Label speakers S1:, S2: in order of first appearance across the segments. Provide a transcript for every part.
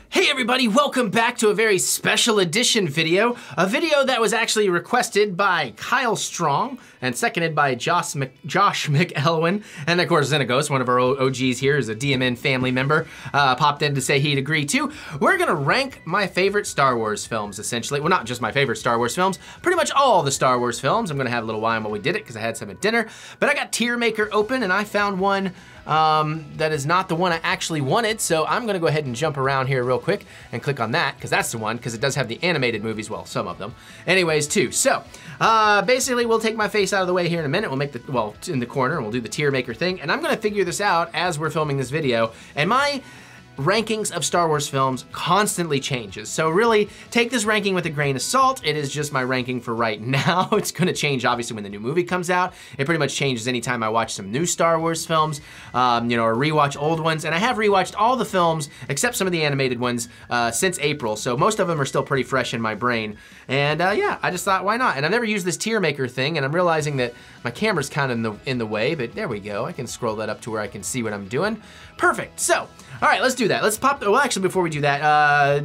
S1: Hey everybody, welcome back to a very special edition video. A video that was actually requested by Kyle Strong and seconded by Josh McElwin. And of course, Xenagos, one of our OGs here, is a DMN family member, popped in to say he'd agree too. We're gonna rank my favorite Star Wars films, essentially. Well, not just my favorite Star Wars films, pretty much all the Star Wars films. I'm gonna have a little wine while we did it because I had some at dinner. But I got Tier Maker open and I found one that is not the one I actually wanted, so I'm gonna go ahead and jump around here real quick and click on that, because that's the one, because it does have the animated movies, well, some of them. Anyways, too. So, basically, we'll take my face out of the way here in a minute. We'll make the, well, in the corner, and we'll do the tier maker thing, and I'm gonna figure this out as we're filming this video, and my rankings of Star Wars films constantly changes. So really, take this ranking with a grain of salt. It is just my ranking for right now. It's gonna change obviously when the new movie comes out. It pretty much changes anytime I watch some new Star Wars films, you know, or rewatch old ones. And I have rewatched all the films, except some of the animated ones, since April. So most of them are still pretty fresh in my brain. And yeah, I just thought, why not? And I've never used this tier maker thing, and I'm realizing that my camera's kind of in the way, but there we go. I can scroll that up to where I can see what I'm doing. Perfect, so, all right, let's do that. Let's pop, well, actually, before we do that,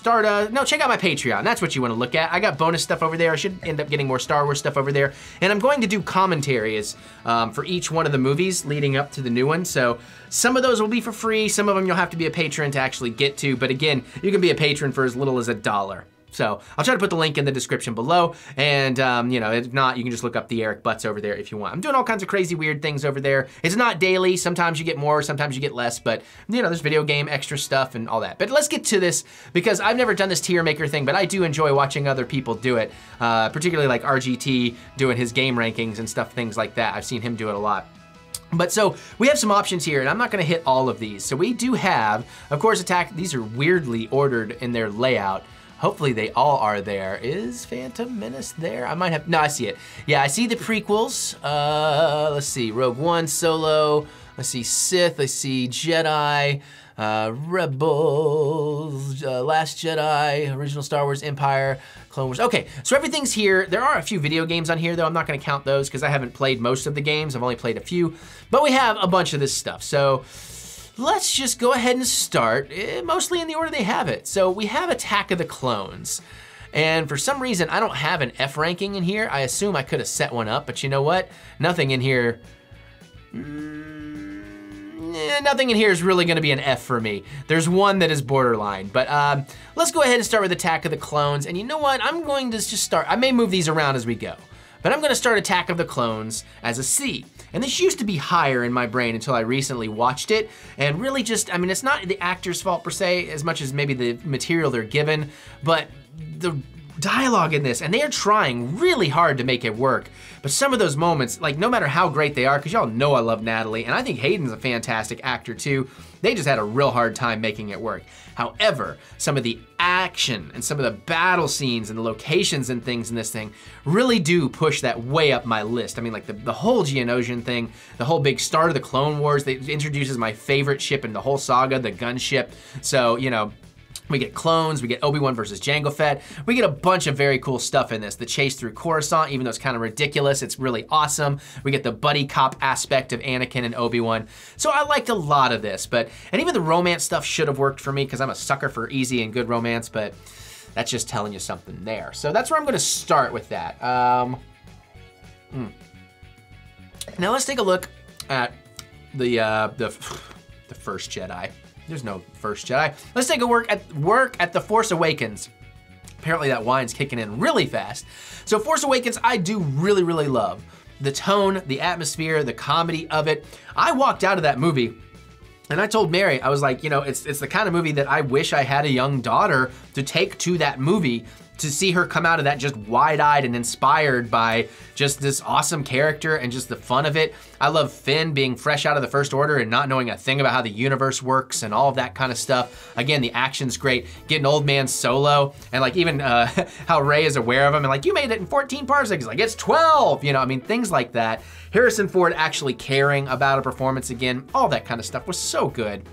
S1: no, check out my Patreon. That's what you wanna look at. I got bonus stuff over there. I should end up getting more Star Wars stuff over there. And I'm going to do commentaries for each one of the movies leading up to the new one. So some of those will be for free. Some of them you'll have to be a patron to actually get to. But again, you can be a patron for as little as $1. So I'll try to put the link in the description below, and you know, if not, you can just look up TheEricButts over there if you want. I'm doing all kinds of crazy weird things over there. It's not daily, sometimes you get more, sometimes you get less, but you know, there's video game extra stuff and all that. But let's get to this, because I've never done this tier maker thing, but I do enjoy watching other people do it, particularly like RGT doing his game rankings and stuff, things like that. I've seen him do it a lot. But so, we have some options here, and I'm not gonna hit all of these. So we do have, of course, these are weirdly ordered in their layout. Hopefully they all are there. Is Phantom Menace there? I might have, no, I see it. Yeah, I see the prequels. Let's see, Rogue One, Solo. I see Sith, I see Jedi, Rebels, Last Jedi, Original Star Wars, Empire, Clone Wars. Okay, so everything's here. There are a few video games on here though. I'm not gonna count those because I haven't played most of the games. I've only played a few, but we have a bunch of this stuff. So let's just go ahead and start, mostly in the order they have it. So we have Attack of the Clones. And for some reason, I don't have an F ranking in here. I assume I could have set one up, but you know what? Nothing in here, nothing in here is really gonna be an F for me. There's one that is borderline, but let's go ahead and start with Attack of the Clones. And you know what? I'm going to just start, I may move these around as we go, but I'm gonna start Attack of the Clones as a C. And this used to be higher in my brain until I recently watched it, and really just, I mean, it's not the actor's fault per se, as much as maybe the material they're given, but the dialogue in this, and they are trying really hard to make it work, but some of those moments, like no matter how great they are, because y'all know I love Natalie, and I think Hayden's a fantastic actor too, they just had a real hard time making it work. However, some of the action and some of the battle scenes and the locations and things in this thing really do push that way up my list. I mean, like the whole Geonosian thing, the whole big start of the Clone Wars, that introduces my favorite ship in the whole saga, the gunship. So, you know, we get clones, we get Obi-Wan versus Jango Fett. We get a bunch of very cool stuff in this. The chase through Coruscant, even though it's kind of ridiculous, it's really awesome. We get the buddy cop aspect of Anakin and Obi-Wan. So I liked a lot of this, and even the romance stuff should have worked for me because I'm a sucker for easy and good romance, but that's just telling you something there. So that's where I'm gonna start with that. Now let's take a look at the First Jedi. There's no First Jedi. Let's take a work at The Force Awakens. Apparently that wine's kicking in really fast. So Force Awakens, I do really, really love. The tone, the atmosphere, the comedy of it. I walked out of that movie and I told Mary, I was like, you know, it's the kind of movie that I wish I had a young daughter to take to that movie, to see her come out of that just wide-eyed and inspired by just this awesome character and just the fun of it. I love Finn being fresh out of the First Order and not knowing a thing about how the universe works and all of that kind of stuff. Again, the action's great. Getting old man Solo, and like even how Rey is aware of him and like, you made it in 14 parsecs. Like, it's 12, you know, I mean, things like that. Harrison Ford actually caring about a performance again, all that kind of stuff was so good.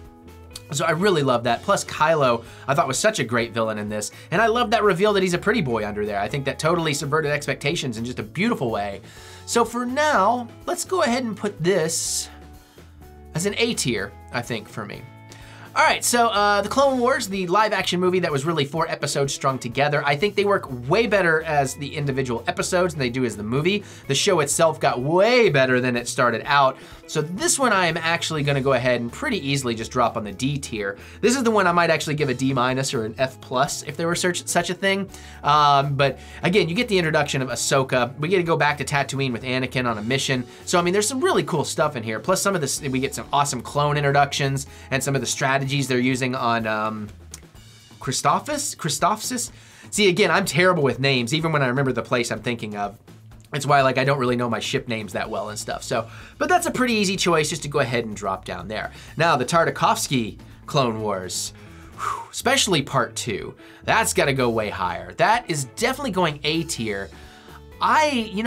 S1: So I really love that. Plus Kylo, I thought was such a great villain in this. And I love that reveal that he's a pretty boy under there. I think that totally subverted expectations in just a beautiful way. So for now, let's go ahead and put this as an A tier, I think, for me. All right, so the Clone Wars, the live action movie that was really 4 episodes strung together, I think they work way better as the individual episodes than they do as the movie. The show itself got way better than it started out. So this one I am actually gonna go ahead and pretty easily just drop on the D tier. This is the one I might actually give a D- or an F+ if there were such a thing. But again, you get the introduction of Ahsoka. We get to go back to Tatooine with Anakin on a mission. So I mean, there's some really cool stuff in here. Plus some of this, we get some awesome clone introductions and some of the strategies they're using on Christophsis? See, again, I'm terrible with names, even when I remember the place I'm thinking of. It's why like I don't really know my ship names that well and stuff. So, but that's a pretty easy choice just to go ahead and drop down there. Now, the Tartakovsky Clone Wars, especially part 2, that's gotta go way higher. That is definitely going A tier. You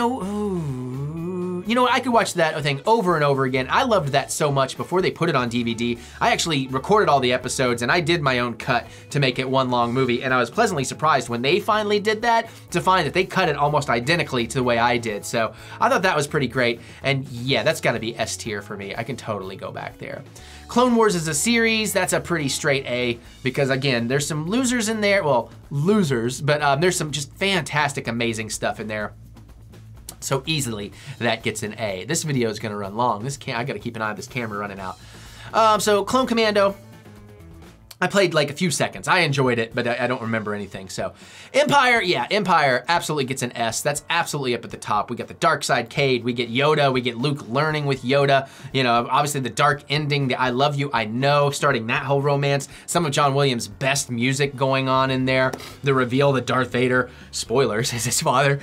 S1: know what, I could watch that thing over and over again. I loved that so much before they put it on DVD. I actually recorded all the episodes and I did my own cut to make it one long movie, and I was pleasantly surprised when they finally did that to find that they cut it almost identically to the way I did. So I thought that was pretty great, and yeah, that's gotta be S tier for me. I can totally go back there. Clone Wars as a series, that's a pretty straight A, because again, there's some losers in there, well, losers, but there's some just fantastic, amazing stuff in there. So easily that gets an A. This video is gonna run long. I gotta keep an eye on this camera running out. So Clone Commando, I played like a few seconds. I enjoyed it, but I don't remember anything. So Empire, yeah, Empire absolutely gets an S. That's absolutely up at the top. We got the dark side Cade, we get Yoda, we get Luke learning with Yoda. You know, obviously the dark ending, the I love you, I know, starting that whole romance. Some of John Williams' best music going on in there. The reveal that Darth Vader, spoilers, is his father.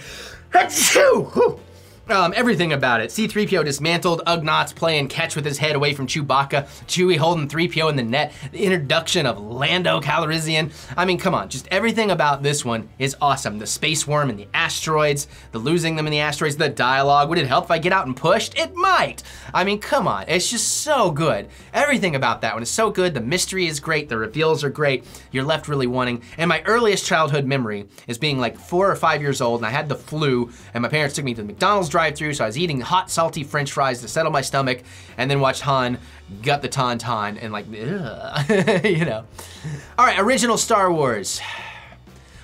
S1: Everything about it. C-3PO dismantled, Ugnaughts playing catch with his head away from Chewbacca, Chewie holding 3PO in the net, the introduction of Lando Calrissian. I mean, come on, just everything about this one is awesome. The space worm and the asteroids, the losing them in the asteroids, the dialogue. Would it help if I get out and pushed? It might. I mean, come on, it's just so good. Everything about that one is so good. The mystery is great, the reveals are great. You're left really wanting. And my earliest childhood memory is being like 4 or 5 years old, and I had the flu, and my parents took me to the McDonald's drive-thru, so I was eating hot, salty French fries to settle my stomach, and then watched Han gut the Tauntaun, and like, ugh, you know. All right, original Star Wars.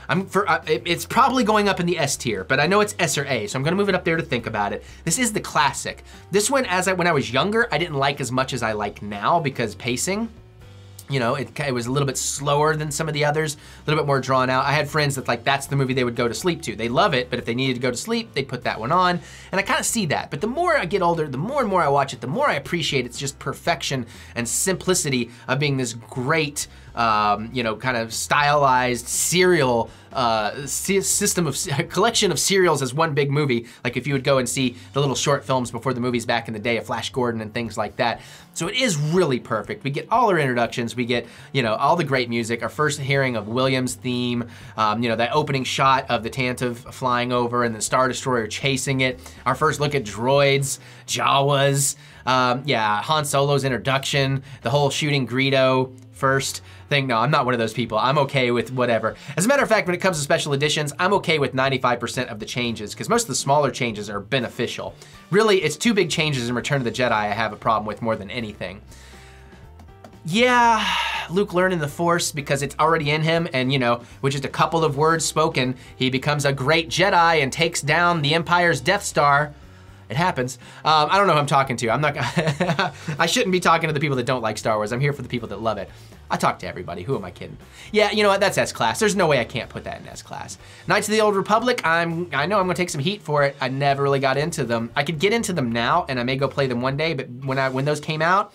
S1: It's probably going up in the S tier, but I know it's S or A, so I'm gonna move it up there to think about it. This is the classic. This one, when I was younger, I didn't like as much as I like now because pacing. You know, it was a little bit slower than some of the others, a little bit more drawn out. I had friends that like, that's the movie they would go to sleep to. They love it, but if they needed to go to sleep, they'd put that one on. And I kind of see that, but the more I get older, the more and more I watch it, the more I appreciate its just perfection and simplicity of being this great, you know, kind of stylized serial collection of serials as one big movie. Like if you would go and see the little short films before the movies back in the day of Flash Gordon and things like that. So it is really perfect. We get all our introductions, we get, you know, all the great music, our first hearing of Williams' theme, you know, that opening shot of the Tantive flying over and the Star Destroyer chasing it, our first look at droids, Jawas, yeah, Han Solo's introduction, the whole shooting Greedo first thing. No, I'm not one of those people. I'm okay with whatever. As a matter of fact, when it comes to special editions, I'm okay with 95% of the changes because most of the smaller changes are beneficial. Really, it's 2 big changes in Return of the Jedi I have a problem with more than anything. Yeah, Luke learning the Force because it's already in him, and you know, with just a couple of words spoken, he becomes a great Jedi and takes down the Empire's Death Star. It happens. I don't know who I'm talking to. I'm not I shouldn't be talking to the people that don't like Star Wars. I'm here for the people that love it. I talk to everybody. Who am I kidding? Yeah, you know what? That's S-Class. There's no way I can't put that in S-Class. Knights of the Old Republic, I know I'm gonna take some heat for it. I never really got into them. I could get into them now, and I may go play them one day, but when those came out,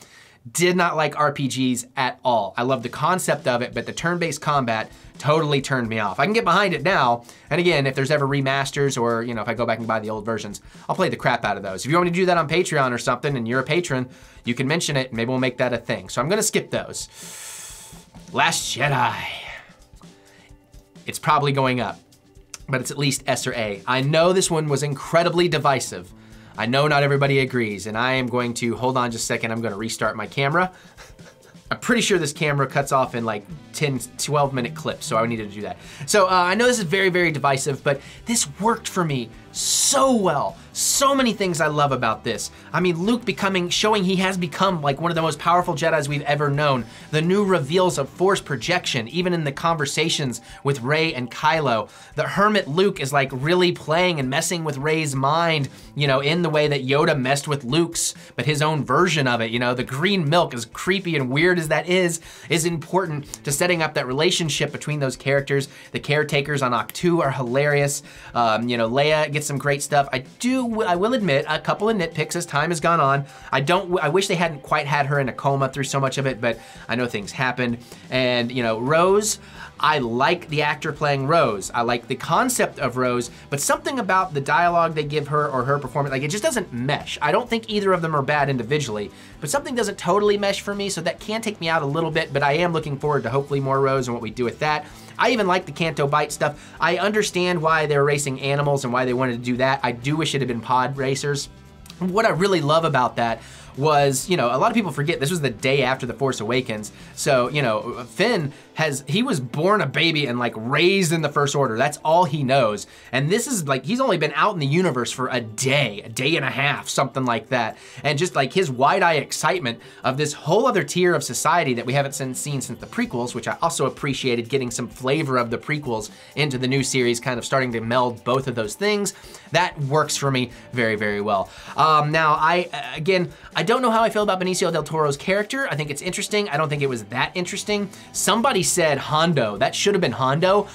S1: did not like RPGs at all. I love the concept of it, but the turn-based combat totally turned me off. I can get behind it now, and again, if there's ever remasters or, you know, if I go back and buy the old versions, I'll play the crap out of those. If you want me to do that on Patreon or something, and you're a patron, you can mention it, and maybe we'll make that a thing. So I'm gonna skip those. Last Jedi. It's probably going up, but it's at least S or A. I know this one was incredibly divisive. I know not everybody agrees, and I am going to, hold on just a second, I'm gonna restart my camera. I'm pretty sure this camera cuts off in like 10, 12 minute clips, so I needed to do that. So I know this is very, very divisive, but this worked for me so well. So many things I love about this. I mean, Luke showing he has become like one of the most powerful Jedis we've ever known. The new reveals of force projection, even in the conversations with Rey and Kylo. The hermit Luke is like really playing and messing with Rey's mind, you know, in the way that Yoda messed with Luke's, but his own version of it, you know. The green milk, as creepy and weird as that is important to setting up that relationship between those characters. The caretakers on Ahch-To are hilarious. You know, Leia gets some great stuff. I will admit a couple of nitpicks as time has gone on. I wish they hadn't quite had her in a coma through so much of it, but I know things happened. And you know, Rose, I like the actor playing Rose. I like the concept of Rose, but something about the dialogue they give her or her performance, like it just doesn't mesh. I don't think either of them are bad individually, but something doesn't totally mesh for me, so that can take me out a little bit, but I am looking forward to hopefully more Rose and what we do with that. I even like the Canto Bight stuff. I understand why they're racing animals and why they wanted to do that. I do wish it had been pod racers. What I really love about that was, you know, a lot of people forget this was the day after The Force Awakens. So, you know, Finn he was born a baby and like raised in the First Order. That's all he knows. And this is like, he's only been out in the universe for a day and a half, something like that. And just like his wide-eye excitement of this whole other tier of society that we haven't seen since the prequels, which I also appreciated, getting some flavor of the prequels into the new series, kind of starting to meld both of those things. That works for me very, very well. Now, again, I don't know how I feel about Benicio del Toro's character. I think it's interesting. I don't think it was that interesting. Somebody said Hondo. That should have been Hondo.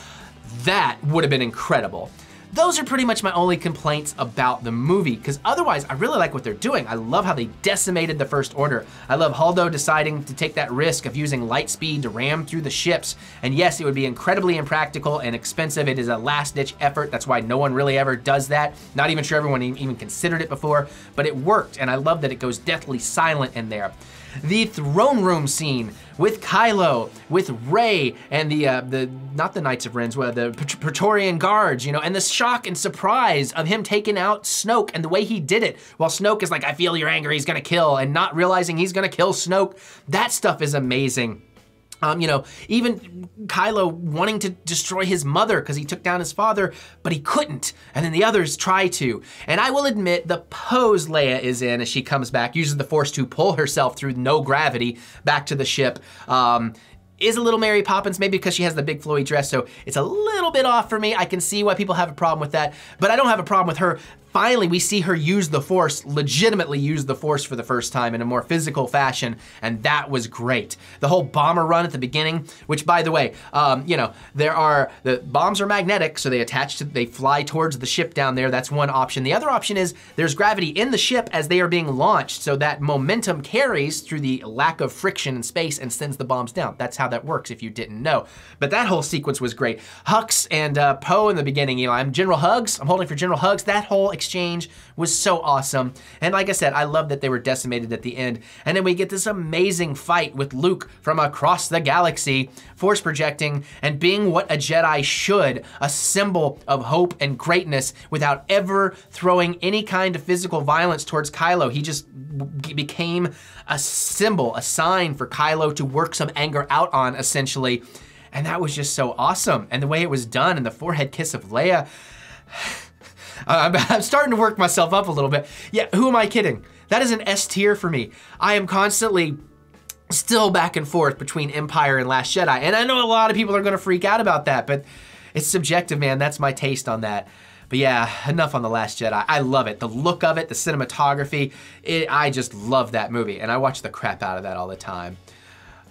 S1: That would have been incredible. Those are pretty much my only complaints about the movie, because otherwise I really like what they're doing. I love how they decimated the First Order. I love Holdo deciding to take that risk of using light speed to ram through the ships. And yes, it would be incredibly impractical and expensive. It is a last-ditch effort. That's why no one really ever does that. Not even sure everyone even considered it before, but it worked, and I love that it goes deathly silent in there. The throne room scene with Kylo, with Rey, and not the Knights of Ren's, the Praetorian Guards, you know, and the shock and surprise of him taking out Snoke and the way he did it, while Snoke is like, I feel your anger, he's gonna kill, and not realizing he's gonna kill Snoke. That stuff is amazing. You know, even Kylo wanting to destroy his mother because he took down his father, but he couldn't, and then the others try to. And I will admit, the pose Leia is in as she comes back, uses the Force to pull herself through no gravity back to the ship, is a little Mary Poppins, maybe because she has the big flowy dress, so it's a little bit off for me. I can see why people have a problem with that, but I don't have a problem with her. Finally, we see her use the Force, legitimately use the Force for the first time in a more physical fashion, and that was great. The whole bomber run at the beginning, which by the way, you know, the bombs are magnetic, so they fly towards the ship down there. That's one option. The other option is there's gravity in the ship as they are being launched, so that momentum carries through the lack of friction in space and sends the bombs down. That's how that works if you didn't know. But that whole sequence was great. Hux and Poe in the beginning, you know, I'm General Hugs, I'm holding for General Hugs. That whole exchange was so awesome. And like I said, I love that they were decimated at the end. And then we get this amazing fight with Luke from across the galaxy, force projecting and being what a Jedi should, a symbol of hope and greatness without ever throwing any kind of physical violence towards Kylo. He just became a symbol, a sign for Kylo to work some anger out on, essentially. And that was just so awesome. And the way it was done and the forehead kiss of Leia, I'm starting to work myself up a little bit. Yeah, who am I kidding? That is an S tier for me. I am constantly still back and forth between Empire and Last Jedi. And I know a lot of people are gonna freak out about that, but it's subjective, man. That's my taste on that. But yeah, enough on The Last Jedi. I love it. The look of it, the cinematography, I just love that movie. And I watch the crap out of that all the time.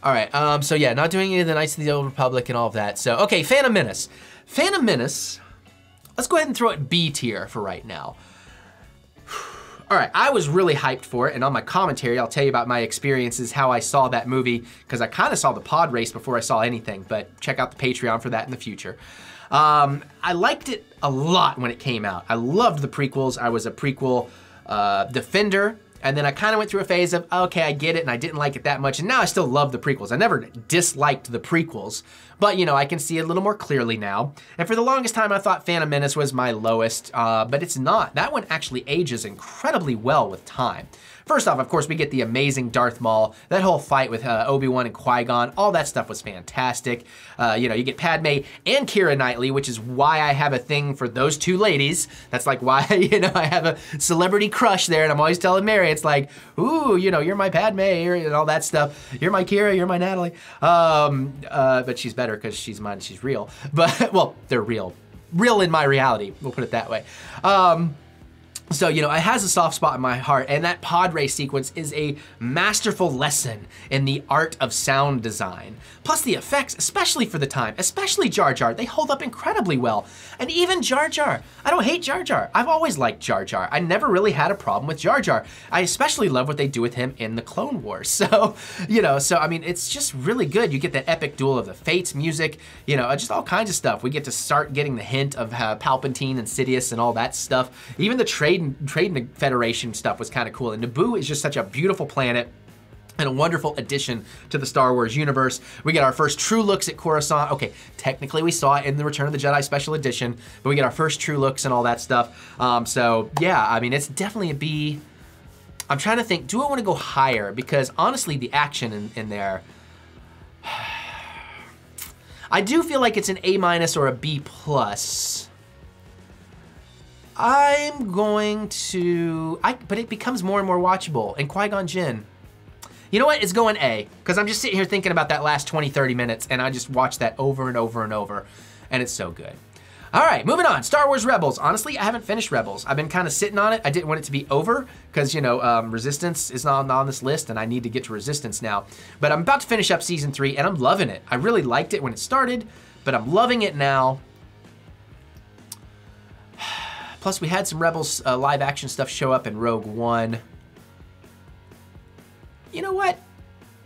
S1: All right, so yeah, not doing any of the Knights of the Old Republic and all of that. So, okay, Phantom Menace. Phantom Menace, let's go ahead and throw it B tier for right now. All right, I was really hyped for it, and on my commentary, I'll tell you about my experiences, how I saw that movie, because I kind of saw the pod race before I saw anything, but check out the Patreon for that in the future. I liked it a lot when it came out. I loved the prequels. I was a prequel defender. And then I kind of went through a phase of, okay, I get it, and I didn't like it that much, and now I still love the prequels. I never disliked the prequels, but you know, I can see it a little more clearly now. And for the longest time, I thought Phantom Menace was my lowest, but it's not. That one actually ages incredibly well with time. First off, of course, we get the amazing Darth Maul. That whole fight with Obi-Wan and Qui-Gon, all that stuff was fantastic. You know, you get Padme and Keira Knightley, which is why I have a thing for those two ladies. That's like why, you know, I have a celebrity crush there, and I'm always telling Mary, it's like, ooh, you know, you're my Padme, and all that stuff. You're my Keira, you're my Natalie. But she's better because she's mine, she's real. But, well, they're real. Real in my reality, we'll put it that way. So, you know, it has a soft spot in my heart, and that pod race sequence is a masterful lesson in the art of sound design. Plus the effects, especially for the time, especially Jar Jar, they hold up incredibly well. And even Jar Jar, I don't hate Jar Jar. I've always liked Jar Jar. I never really had a problem with Jar Jar. I especially love what they do with him in the Clone Wars. So, you know, I mean, it's just really good. You get that epic duel of the Fates music, you know, just all kinds of stuff. We get to start getting the hint of Palpatine and Sidious and all that stuff. Even the Trade Federation stuff was kind of cool. And Naboo is just such a beautiful planet and a wonderful addition to the Star Wars universe. We get our first true looks at Coruscant. Okay, technically we saw it in the Return of the Jedi Special Edition, but we get our first true looks and all that stuff. So yeah, I mean, it's definitely a B. I'm trying to think, do I want to go higher? Because honestly, the action in there, I do feel like it's an A- or a B+. I'm going to, but it becomes more and more watchable. And Qui-Gon Jinn, you know what, it's going A, because I'm just sitting here thinking about that last 20, 30 minutes, and I just watched that over and over and over, and it's so good. All right, moving on, Star Wars Rebels. Honestly, I haven't finished Rebels. I've been kind of sitting on it. I didn't want it to be over, because, you know, Resistance is not on this list, and I need to get to Resistance now. But I'm about to finish up Season 3, and I'm loving it. I really liked it when it started, but I'm loving it now. Plus, we had some Rebels live action stuff show up in Rogue One. You know what?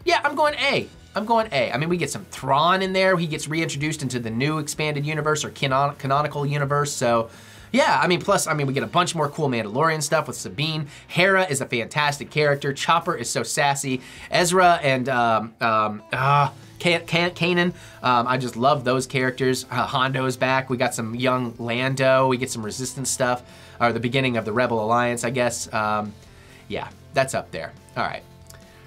S1: Yeah, I'm going A. I'm going A. I mean, we get some Thrawn in there. He gets reintroduced into the new expanded universe or canonical universe. So, yeah, I mean, plus, I mean, we get a bunch more cool Mandalorian stuff with Sabine. Hera is a fantastic character. Chopper is so sassy. Ezra and Kanan, I just love those characters. Hondo's back. We got some young Lando. We get some Resistance stuff, or the beginning of the Rebel Alliance, I guess. Yeah, that's up there. All right.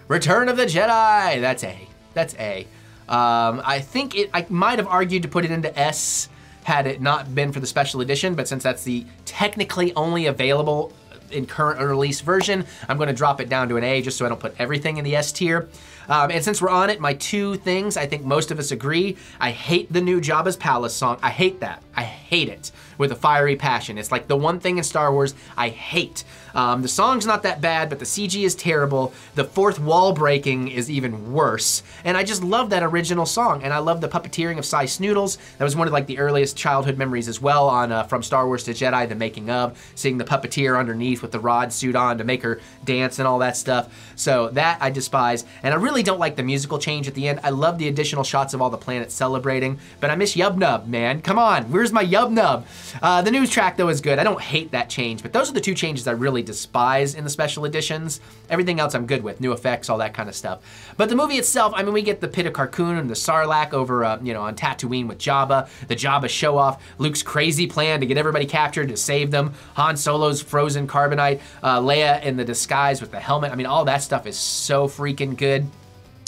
S1: Return of the Jedi. That's A. That's A. I think I might have argued to put it into S had it not been for the special edition, but since that's the technically only available in current release version, I'm gonna drop it down to an A just so I don't put everything in the S tier. And since we're on it, my two things, I think most of us agree, I hate the new Jabba's Palace song. I hate that. I hate it with a fiery passion. It's like the one thing in Star Wars I hate. The song's not that bad, but the CG is terrible. The fourth wall breaking is even worse. And I just love that original song. And I love the puppeteering of Cy Snoodles. That was one of like the earliest childhood memories as well on From Star Wars to Jedi, the making of, seeing the puppeteer underneath with the rod suit on to make her dance and all that stuff. So that I despise. And I really don't like the musical change at the end. I love the additional shots of all the planets celebrating, but I miss Yub Nub, man. Come on, where's my Yub Nub? The news track though is good. I don't hate that change, but those are the two changes I really despise in the special editions. Everything else I'm good with, new effects, all that kind of stuff. But the movie itself, I mean, we get the Pit of Carkoon and the Sarlacc over, you know, on Tatooine with Jabba, the Jabba show off, Luke's crazy plan to get everybody captured to save them, Han Solo's frozen carbonite, Leia in the disguise with the helmet. I mean, all that stuff is so freaking good.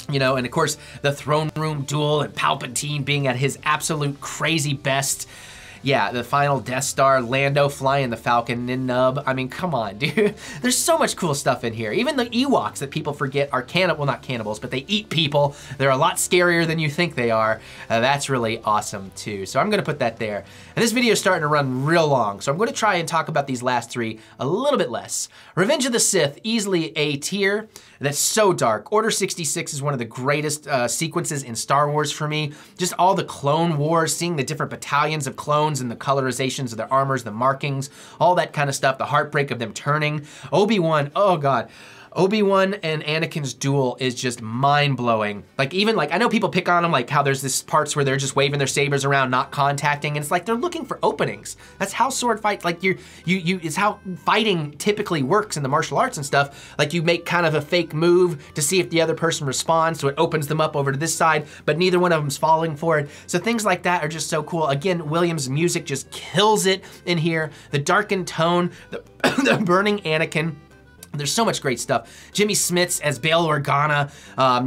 S1: You know, and of course, the throne room duel and Palpatine being at his absolute crazy best. Yeah, the final Death Star, Lando flying the Falcon, Nin Nub. I mean, come on, dude. There's so much cool stuff in here. Even the Ewoks that people forget are well, not cannibals, but they eat people. They're a lot scarier than you think they are. That's really awesome too. So I'm gonna put that there. And this video is starting to run real long, so I'm gonna try and talk about these last three a little bit less. Revenge of the Sith, easily A tier. That's so dark. Order 66 is one of the greatest sequences in Star Wars for me. Just all the Clone Wars, seeing the different battalions of clones and the colorizations of their armors, the markings, all that kind of stuff, the heartbreak of them turning. Obi-Wan, oh God. Obi-Wan and Anakin's duel is just mind-blowing. Like even like, I know people pick on them like how there's this parts where they're just waving their sabers around, not contacting, and it's like they're looking for openings. That's how sword fight, like it's how fighting typically works in the martial arts and stuff. Like you make kind of a fake move to see if the other person responds, so it opens them up over to this side, but neither one of them's falling for it. So things like that are just so cool. Again, Williams' music just kills it in here. The darkened tone, the burning Anakin, There's so much great stuff. Jimmy Smits as Bail Organa.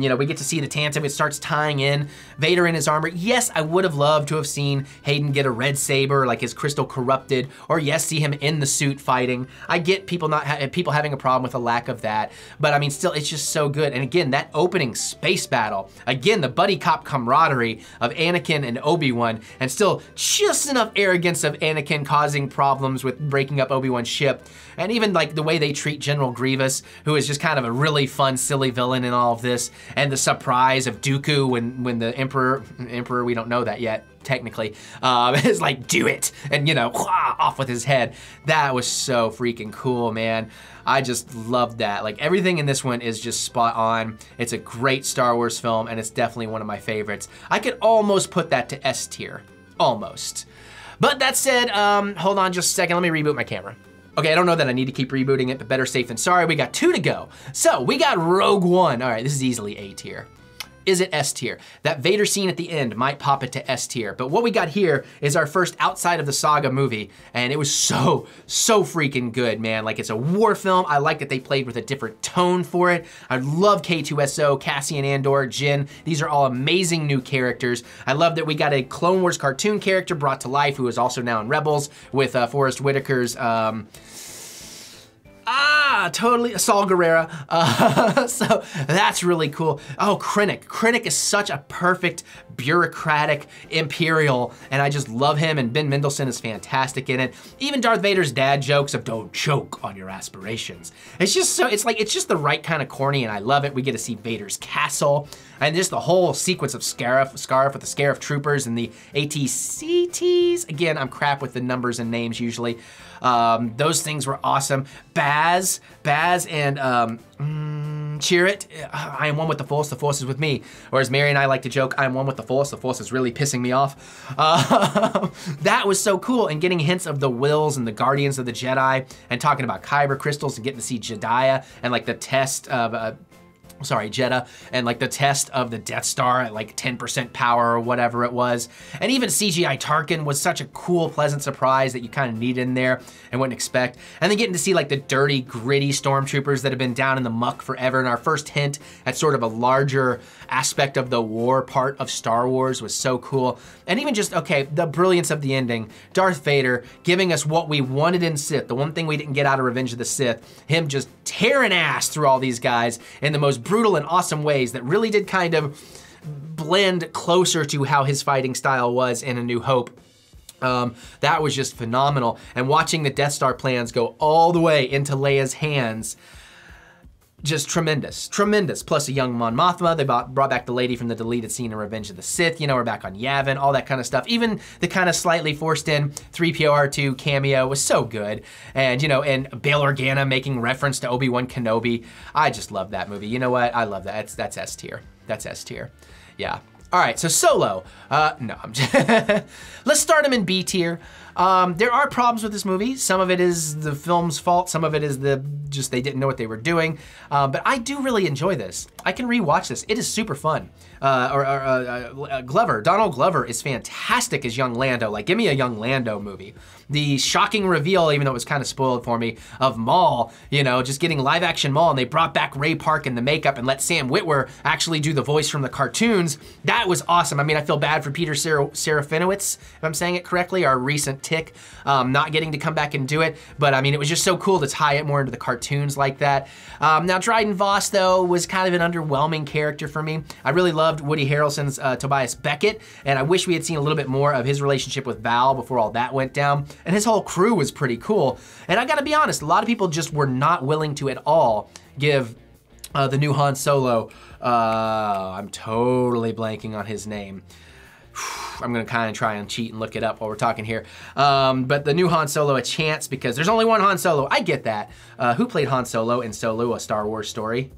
S1: You know, we get to see the tandem. It starts tying in Vader in his armor. Yes, I would have loved to have seen Hayden get a red saber, like his crystal corrupted, or yes, see him in the suit fighting. I get people people having a problem with the lack of that, but I mean, still, it's just so good. And again, that opening space battle, again, the buddy cop camaraderie of Anakin and Obi-Wan, and still just enough arrogance of Anakin causing problems with breaking up Obi-Wan's ship, and even like the way they treat General Grievous, who is just kind of a really fun, silly villain in all of this, and the surprise of Dooku when the Emperor, we don't know that yet, technically, is like, do it, and you know, off with his head. That was so freaking cool, man. I just loved that. Like, everything in this one is just spot on. It's a great Star Wars film, and it's definitely one of my favorites. I could almost put that to S tier, almost. But that said, hold on just a second, let me reboot my camera. Okay, I don't know that I need to keep rebooting it, but better safe than sorry. We got 2 to go. So we got Rogue One. All right, this is easily A tier. Is it S tier? That Vader scene at the end might pop it to S tier, but what we got here is our first outside of the saga movie, and it was so freaking good, man. Like, it's a war film. I like that they played with a different tone for it. I love K2SO, Cassian Andor, Jyn. These are all amazing new characters. I love that we got a Clone Wars cartoon character brought to life who is also now in Rebels with Forrest Whitaker's, totally, Saul Guerrera. So that's really cool. Oh, Krennic. Krennic is such a perfect bureaucratic Imperial, and I just love him, and Ben Mendelsohn is fantastic in it. Even Darth Vader's dad jokes of don't choke on your aspirations. It's just so, it's just the right kind of corny, and I love it. We get to see Vader's castle, and just the whole sequence of Scarif with the Scarif troopers and the AT-CTs. Again, I'm crap with the numbers and names usually. Those things were awesome. Baz and Chirrut, I am one with the Force is with me. Or as Mary and I like to joke, I am one with the Force is really pissing me off. That was so cool, and getting hints of the Wills and the Guardians of the Jedi, and talking about Kyber crystals, and getting to see Jedediah, and like the test of, Jeddah, and like the test of the Death Star at like 10% power or whatever it was. And even CGI Tarkin was such a cool, pleasant surprise that you kind of needed in there and wouldn't expect. And then getting to see like the dirty, gritty stormtroopers that have been down in the muck forever. And our first hint at sort of a larger aspect of the war part of Star Wars was so cool. And even just, okay, the brilliance of the ending, Darth Vader giving us what we wanted in Sith, the one thing we didn't get out of Revenge of the Sith, him just tearing ass through all these guys in the most brutal and awesome ways that really did kind of blend closer to how his fighting style was in A New Hope. That was just phenomenal. And watching the Death Star plans go all the way into Leia's hands, just tremendous, tremendous. Plus a young Mon Mothma. They brought back the lady from the deleted scene in Revenge of the Sith. You know, we're back on Yavin, all that kind of stuff. Even the kind of slightly forced in 3PO-R2 cameo was so good. And, you know, and Bail Organa making reference to Obi-Wan Kenobi. I just love that movie. You know what? I love that. That's S tier. That's S tier. Yeah. All right, so Solo. No, I'm just let's start him in B tier. There are problems with this movie. Some of it is the film's fault. Some of it is just they didn't know what they were doing. But I do really enjoy this. I can rewatch this. It is super fun. Glover, Donald Glover is fantastic as young Lando. Like, give me a young Lando movie. The shocking reveal, even though it was kind of spoiled for me, of Maul, you know, just getting live action Maul, and they brought back Ray Park in the makeup and let Sam Witwer actually do the voice from the cartoons. That was awesome. I mean, I feel bad for Peter Serafinowicz, if I'm saying it correctly, our recent tick, not getting to come back and do it. But I mean, it was just so cool to tie it more into the cartoons like that. Now, Dryden Voss, though, was kind of an underwhelming character for me. I really loved Woody Harrelson's Tobias Beckett, and I wish we had seen a little bit more of his relationship with Val before all that went down. And his whole crew was pretty cool. And I gotta be honest, a lot of people just were not willing to at all give the new Han Solo, I'm totally blanking on his name. I'm gonna kind of try and cheat and look it up while we're talking here. But the new Han Solo a chance because there's only one Han Solo. I get that. Who played Han Solo in Solo, A Star Wars Story?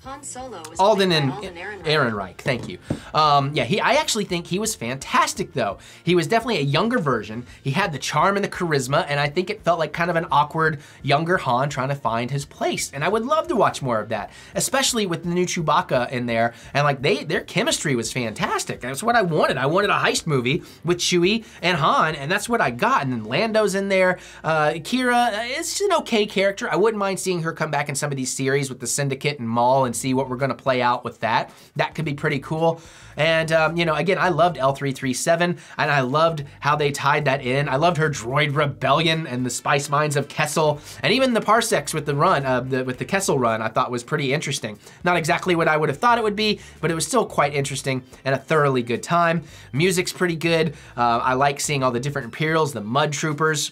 S2: Han Solo was
S1: Alden
S2: played
S1: and
S2: by Alden
S1: Ehrenreich, thank you. Yeah, I actually think he was fantastic though. He was definitely a younger version. He had the charm and the charisma, and I think it felt like kind of an awkward younger Han trying to find his place. And I would love to watch more of that, especially with the new Chewbacca in there. And like their chemistry was fantastic. That's what I wanted. I wanted a heist movie with Chewie and Han, and that's what I got. And then Lando's in there. Kira is an okay character. I wouldn't mind seeing her come back in some of these series with the Syndicate and Maul and see what we're gonna play out with that. That could be pretty cool. And you know, again, I loved L337, and I loved how they tied that in. I loved her droid rebellion and the spice mines of Kessel, and even the parsecs with the run, with the Kessel run, I thought was pretty interesting. Not exactly what I would have thought it would be, but it was still quite interesting and a thoroughly good time. Music's pretty good. I like seeing all the different Imperials, the Mud Troopers,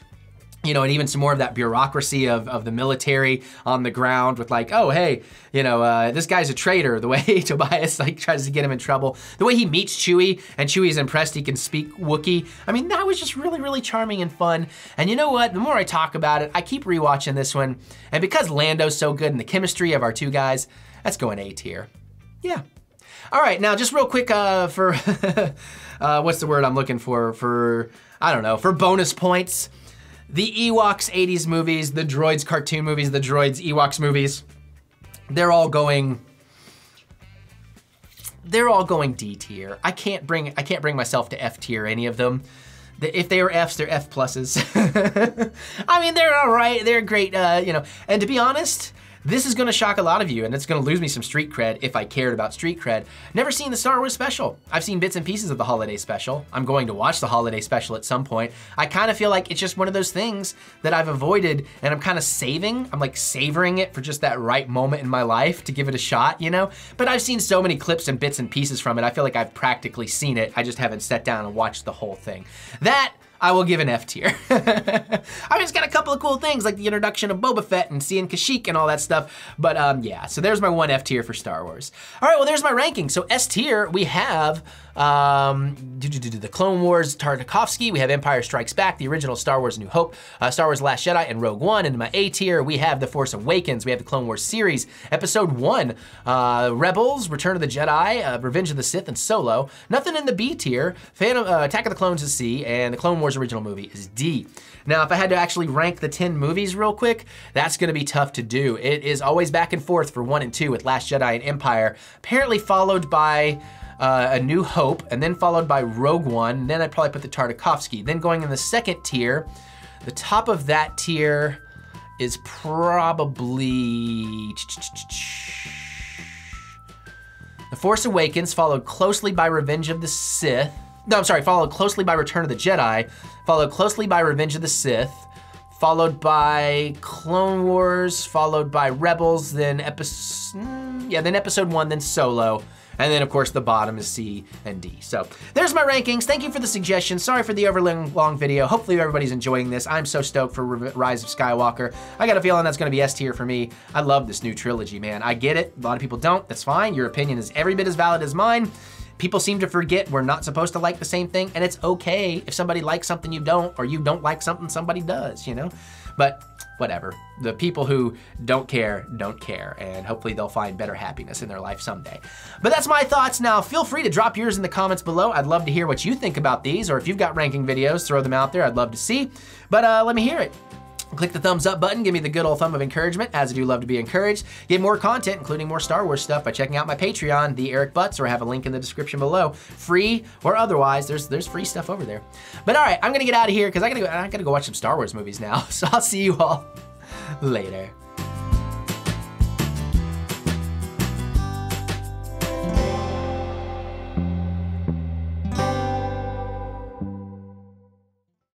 S1: you know, and even some more of that bureaucracy of the military on the ground with like, oh, hey, you know, this guy's a traitor, the way Tobias like tries to get him in trouble. The way he meets Chewie and Chewie's impressed he can speak Wookiee. I mean, that was just really, really charming and fun. And you know what, the more I talk about it, I keep rewatching this one. And because Lando's so good and the chemistry of our two guys, that's going A tier. Yeah. All right, now just real quick for, what's the word I'm looking for, I don't know, for bonus points. The Ewoks 80s movies, the Droids cartoon movies, the Droids Ewoks movies, they're all going D tier. I can't bring myself to F tier, any of them. If they were Fs, they're F pluses. I mean, they're all right, they're great, you know, and to be honest, this is gonna shock a lot of you, and it's gonna lose me some street cred if I cared about street cred. Never seen the Star Wars special. I've seen bits and pieces of the holiday special. I'm going to watch the holiday special at some point. I kind of feel like it's just one of those things that I've avoided, and I'm kind of saving. I'm like savoring it for just that right moment in my life to give it a shot, you know? But I've seen so many clips and bits and pieces from it, I feel like I've practically seen it. I just haven't sat down and watched the whole thing. That, I will give an F tier. I mean, it's got a couple of cool things like the introduction of Boba Fett and seeing Kashyyyk and all that stuff. But yeah, so there's my one F tier for Star Wars. All right, well, there's my ranking. So S tier, we have the Clone Wars Tartakovsky, we have Empire Strikes Back, the original Star Wars New Hope, Star Wars Last Jedi, and Rogue One. And in my A tier, we have The Force Awakens, we have the Clone Wars series, Episode 1, Rebels, Return of the Jedi, Revenge of the Sith, and Solo. Nothing in the B tier. Attack of the Clones is C, and the Clone Wars original movie is D. Now, if I had to actually rank the 10 movies real quick, that's gonna be tough to do. It is always back and forth for 1 and 2 with Last Jedi and Empire, apparently followed by A New Hope, and then followed by Rogue One, and then I'd probably put the Tartakovsky. Then going in the second tier, the top of that tier is probably The Force Awakens, followed closely by Revenge of the Sith. No, I'm sorry, followed closely by Return of the Jedi, followed closely by Revenge of the Sith, followed by Clone Wars, followed by Rebels, then Episode 1, then Solo, and then of course the bottom is C and D. So there's my rankings. Thank you for the suggestions. Sorry for the long video. Hopefully everybody's enjoying this. I'm so stoked for Rise of Skywalker. I got a feeling that's gonna be S tier for me. I love this new trilogy, man. I get it, a lot of people don't, that's fine. Your opinion is every bit as valid as mine. People seem to forget we're not supposed to like the same thing, and it's okay if somebody likes something you don't, or you don't like something somebody does, you know? But whatever. The people who don't care, and hopefully they'll find better happiness in their life someday. But that's my thoughts. Now, feel free to drop yours in the comments below. I'd love to hear what you think about these, or if you've got ranking videos, throw them out there. I'd love to see. But let me hear it. Click the thumbs up button, give me the good old thumb of encouragement, as I do love to be encouraged. Get more content, including more Star Wars stuff, by checking out my Patreon, TheEricButts, or I have a link in the description below. Free or otherwise, there's free stuff over there. But all right, I'm gonna get out of here because I gotta go watch some Star Wars movies now. So I'll see you all later.